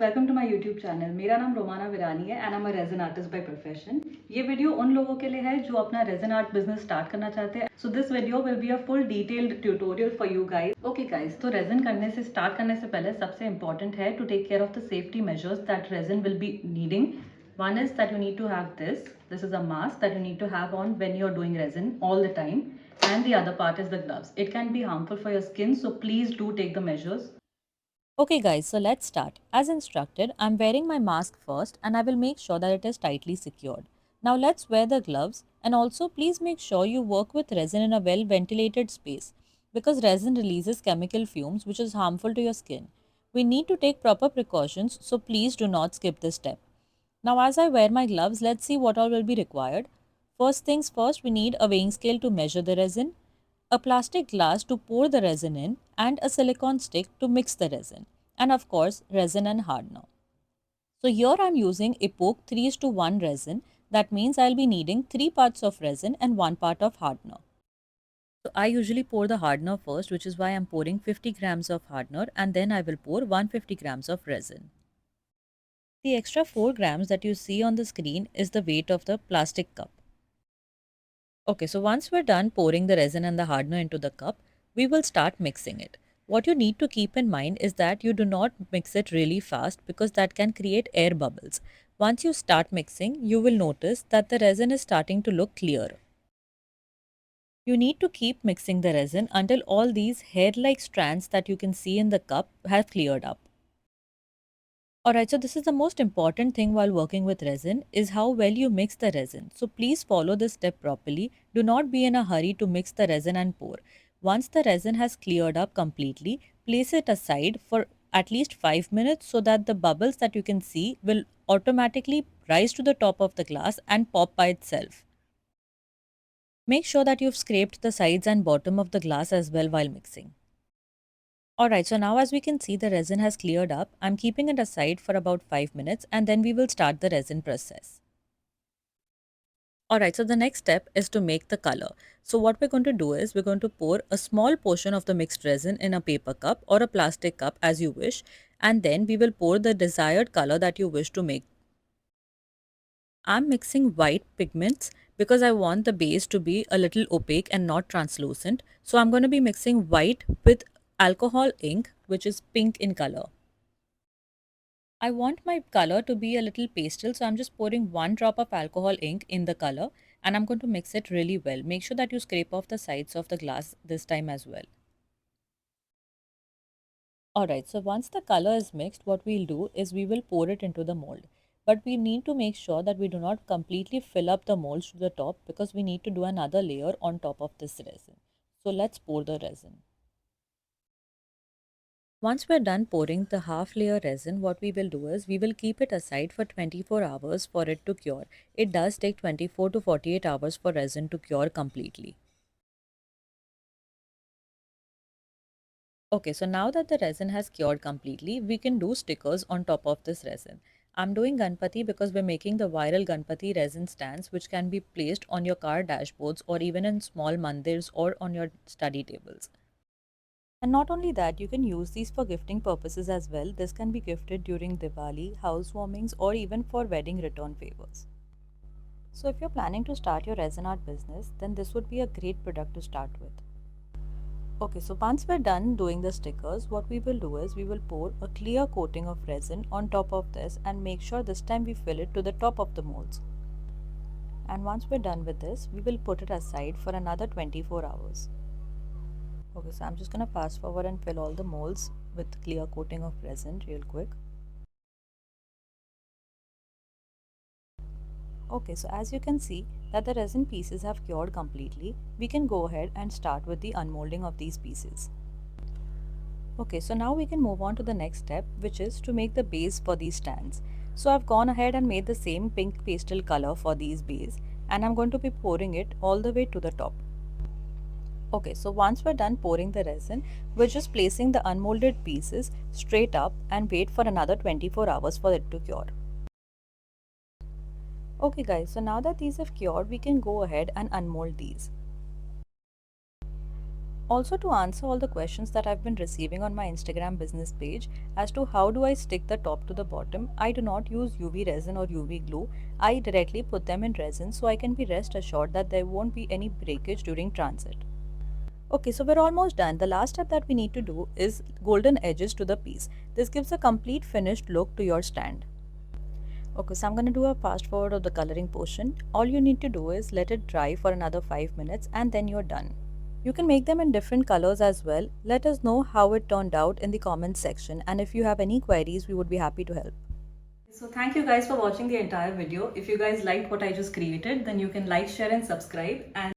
Welcome to my YouTube channel. मेरा नाम रोमाना विरानी है and I am a resin artist by profession. ये video उन लोगों के लिए है जो अपना रेज़न आर्ट बिजनेस स्टार्ट करना चाहते हैं। So this video will be a full detailed tutorial for you guys. Okay guys, तो रेज़न स्टार्ट करने से पहले सबसे इंपॉर्टेंट है to take care of the safety measures that resin will be needing. One is that you need to have this. This is a mask that you need to have on when you're doing resin all the time. And the other part is the gloves. It can be harmful for your skin, so please do take the measures. Okay guys, so let's start. As instructed, I'm wearing my mask first and I will make sure that it is tightly secured. Now let's wear the gloves and also please make sure you work with resin in a well ventilated space because resin releases chemical fumes which is harmful to your skin. We need to take proper precautions, so please do not skip this step. Now as I wear my gloves, let's see what all will be required. First things first, we need a weighing scale to measure the resin, a plastic glass to pour the resin in, and a silicone stick to mix the resin, and of course resin and hardener. So here I am using Epoch 3:1 resin. That means I will be needing 3 parts of resin and 1 part of hardener. So I usually pour the hardener first, which is why I am pouring 50 grams of hardener, and then I will pour 150 grams of resin. The extra 4 grams that you see on the screen is the weight of the plastic cup. Okay, so once we're done pouring the resin and the hardener into the cup, we will start mixing it. What you need to keep in mind is that you do not mix it really fast because that can create air bubbles. Once you start mixing, you will notice that the resin is starting to look clear. You need to keep mixing the resin until all these hair-like strands that you can see in the cup have cleared up. Alright, so this is the most important thing while working with resin is how well you mix the resin. So please follow this step properly. Do not be in a hurry to mix the resin and pour. Once the resin has cleared up completely, place it aside for at least 5 minutes so that the bubbles that you can see will automatically rise to the top of the glass and pop by itself. Make sure that you've scraped the sides and bottom of the glass as well while mixing. Alright, so now as we can see the resin has cleared up, I'm keeping it aside for about 5 minutes and then we will start the resin process. Alright, so the next step is to make the color. So what we're going to do is we're going to pour a small portion of the mixed resin in a paper cup or a plastic cup as you wish, and then we will pour the desired color that you wish to make. I'm mixing white pigments because I want the base to be a little opaque and not translucent. So I'm going to be mixing white with alcohol ink, which is pink in color. I want my color to be a little pastel, so I'm just pouring 1 drop of alcohol ink in the color and I'm going to mix it really well. Make sure that you scrape off the sides of the glass this time as well. Alright, so once the color is mixed, what we'll do is we will pour it into the mold. But we need to make sure that we do not completely fill up the molds to the top because we need to do another layer on top of this resin. So let's pour the resin. Once we're done pouring the half layer resin, what we will do is we will keep it aside for 24 hours for it to cure. It does take 24 to 48 hours for resin to cure completely. Okay, so now that the resin has cured completely, we can do stickers on top of this resin. I'm doing Ganpati because we're making the viral Ganpati resin stands which can be placed on your car dashboards or even in small mandirs or on your study tables. And not only that, you can use these for gifting purposes as well. This can be gifted during Diwali, housewarmings, or even for wedding return favors. So if you're planning to start your resin art business, then this would be a great product to start with. Okay, so once we're done doing the stickers, what we will do is we will pour a clear coating of resin on top of this and make sure this time we fill it to the top of the molds. And once we're done with this, we will put it aside for another 24 hours. Okay, so I'm just going to fast forward and fill all the molds with clear coating of resin real quick. Okay, so as you can see that the resin pieces have cured completely, we can go ahead and start with the unmolding of these pieces. Okay, so now we can move on to the next step, which is to make the base for these stands. So I've gone ahead and made the same pink pastel color for these base and I'm going to be pouring it all the way to the top. Okay, so once we're done pouring the resin, we're just placing the unmolded pieces straight up and wait for another 24 hours for it to cure. Okay guys, so now that these have cured, we can go ahead and unmold these. Also, to answer all the questions that I've been receiving on my Instagram business page as to how do I stick the top to the bottom, I do not use UV resin or UV glue. I directly put them in resin so I can be rest assured that there won't be any breakage during transit. Okay, so we're almost done. The last step that we need to do is golden edges to the piece. This gives a complete finished look to your stand. Okay, so I'm going to do a fast forward of the coloring portion. All you need to do is let it dry for another 5 minutes and then you're done. You can make them in different colors as well. Let us know how it turned out in the comments section, and if you have any queries, we would be happy to help. So thank you guys for watching the entire video. If you guys liked what I just created, then you can like, share and subscribe. And